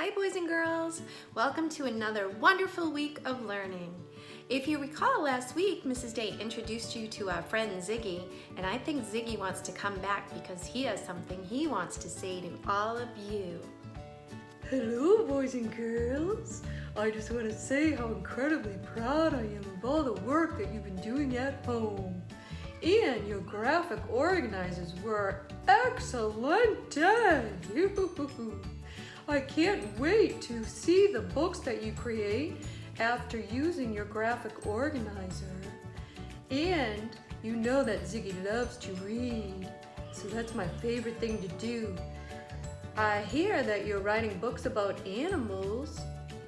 Hi boys and girls, welcome to another wonderful week of learning. If you recall last week, Mrs. Day introduced you to our friend Ziggy, and I think Ziggy wants to come back because he has something he wants to say to all of you. Hello boys and girls, I just want to say how incredibly proud I am of all the work that you've been doing at home. And your graphic organizers were excellent. I can't wait to see the books that you create after using your graphic organizer. And you know that Ziggy loves to read, so that's my favorite thing to do. I hear that you're writing books about animals.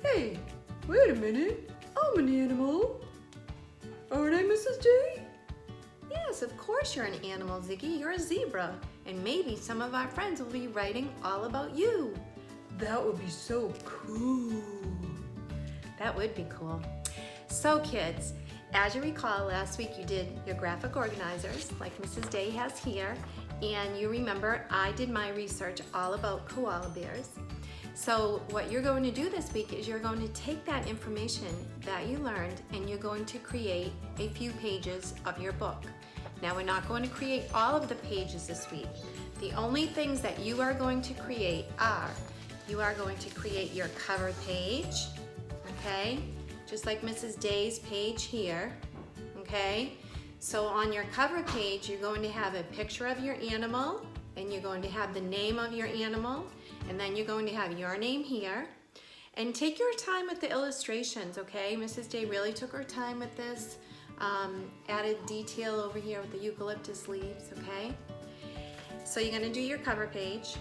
Hey, wait a minute, I'm an animal. Aren't I, Mrs. Day? Yes, of course you're an animal, Ziggy. You're a zebra, and maybe some of our friends will be writing all about you. That would be so cool. That would be cool. So kids, as you recall, last week you did your graphic organizers like Mrs. Day has here, and you remember I did my research all about koala bears. So what you're going to do this week is you're going to take that information that you learned and you're going to create a few pages of your book. Now we're not going to create all of the pages this week. The only things that you are going to create are, you are going to create your cover page, okay? Just like Mrs. Day's page here, okay? So on your cover page, you're going to have a picture of your animal, and you're going to have the name of your animal, and then you're going to have your name here. And take your time with the illustrations, okay? Mrs. Day really took her time with this, added detail over here with the eucalyptus leaves, okay? So you're gonna do your cover page.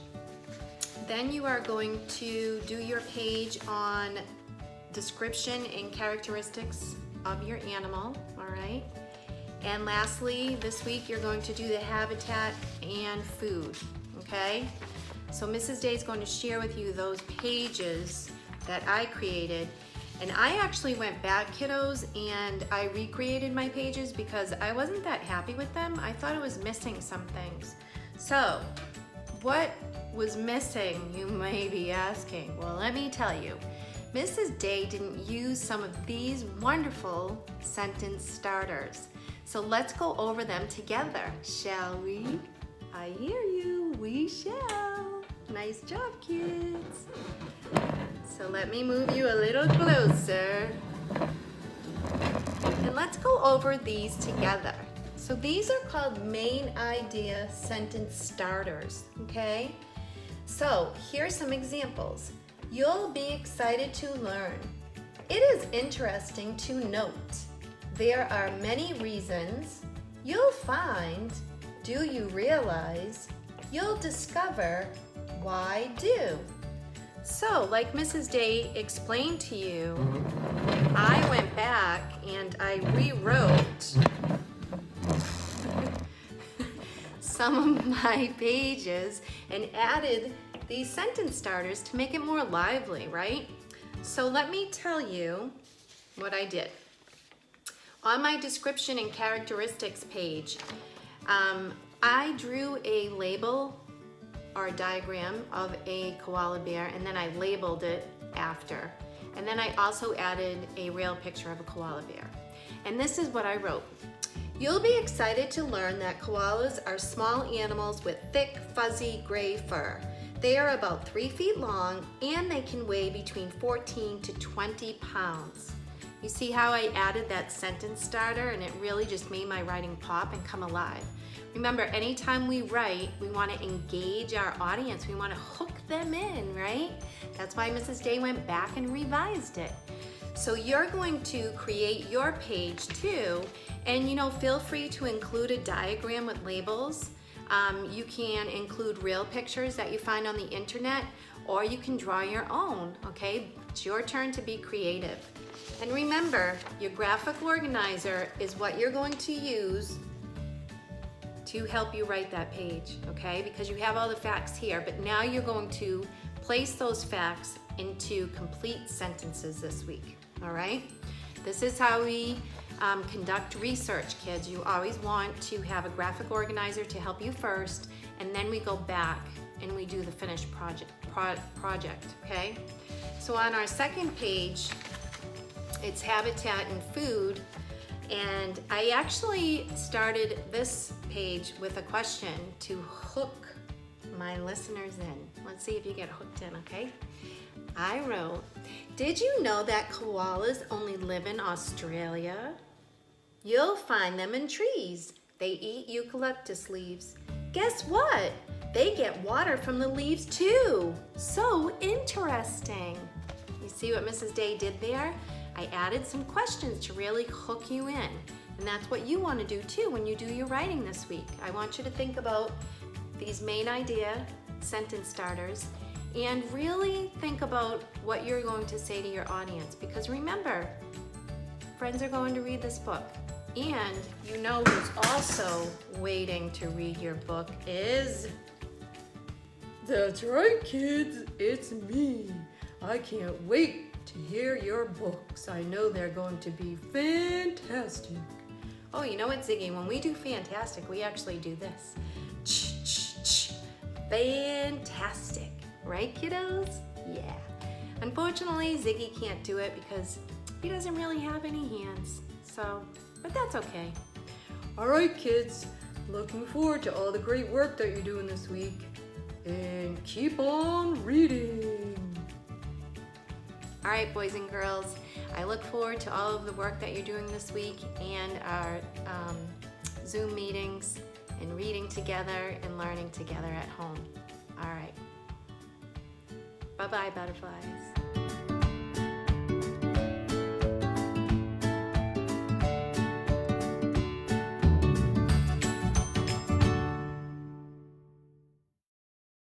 Then you are going to do your page on description and characteristics of your animal, all right? And lastly, this week you're going to do the habitat and food, okay? So Mrs. Day is going to share with you those pages that I created. And I actually went back, kiddos, and I recreated my pages because I wasn't that happy with them. I thought it was missing some things. So, what was missing, you may be asking? Well, let me tell you. Mrs. Day didn't use some of these wonderful sentence starters. So let's go over them together, shall we? I hear you, we shall. Nice job, kids. So let me move you a little closer. And let's go over these together. So these are called main idea sentence starters, okay? So here's some examples. You'll be excited to learn. It is interesting to note. There are many reasons. You'll find. Do you realize? You'll discover. Why do? So, like Mrs. Day explained to you, I went back and I rewrote some of my pages and added these sentence starters to make it more lively, right? So let me tell you what I did. On my description and characteristics page, I drew a label or a diagram of a koala bear, and then I labeled it after. And then I also added a real picture of a koala bear. And this is what I wrote. You'll be excited to learn that koalas are small animals with thick, fuzzy gray fur. They are about 3 feet long and they can weigh between 14 to 20 pounds. You see how I added that sentence starter and it really just made my writing pop and come alive. Remember, anytime we write, we want to engage our audience. We want to hook them in, right? That's why Mrs. Day went back and revised it. So you're going to create your page too, and feel free to include a diagram with labels. You can include real pictures that you find on the internet, or you can draw your own, okay? It's your turn to be creative. And remember, your graphic organizer is what you're going to use to help you write that page, okay? Because you have all the facts here, but now you're going to place those facts into complete sentences this week, all right? This is how we conduct research, kids. You always want to have a graphic organizer to help you first, and then we go back and we do the finished project. project, okay? So on our second page, it's habitat and food, and I actually started this page with a question to hook my listeners in. Let's see if you get hooked in, okay? I wrote, did you know that koalas only live in Australia? You'll find them in trees. They eat eucalyptus leaves. Guess what? They get water from the leaves too. So interesting. You see what Mrs. Day did there? I added some questions to really hook you in. And that's what you want to do too when you do your writing this week. I want you to think about these main idea sentence starters and really think about what you're going to say to your audience, because remember, friends are going to read this book. And you know who's also waiting to read your book is... That's right, kids, it's me. I can't wait to hear your books. I know they're going to be fantastic. Oh, you know what, Ziggy? When we do fantastic, we actually do this. Ch-ch-ch. Fantastic. Right, kiddos? Yeah. Unfortunately, Ziggy can't do it because he doesn't really have any hands. So, but that's okay. All right, kids. Looking forward to all the great work that you're doing this week. And keep on reading. All right, boys and girls. I look forward to all of the work that you're doing this week and our Zoom meetings and reading together and learning together at home. All right. Bye-bye, butterflies.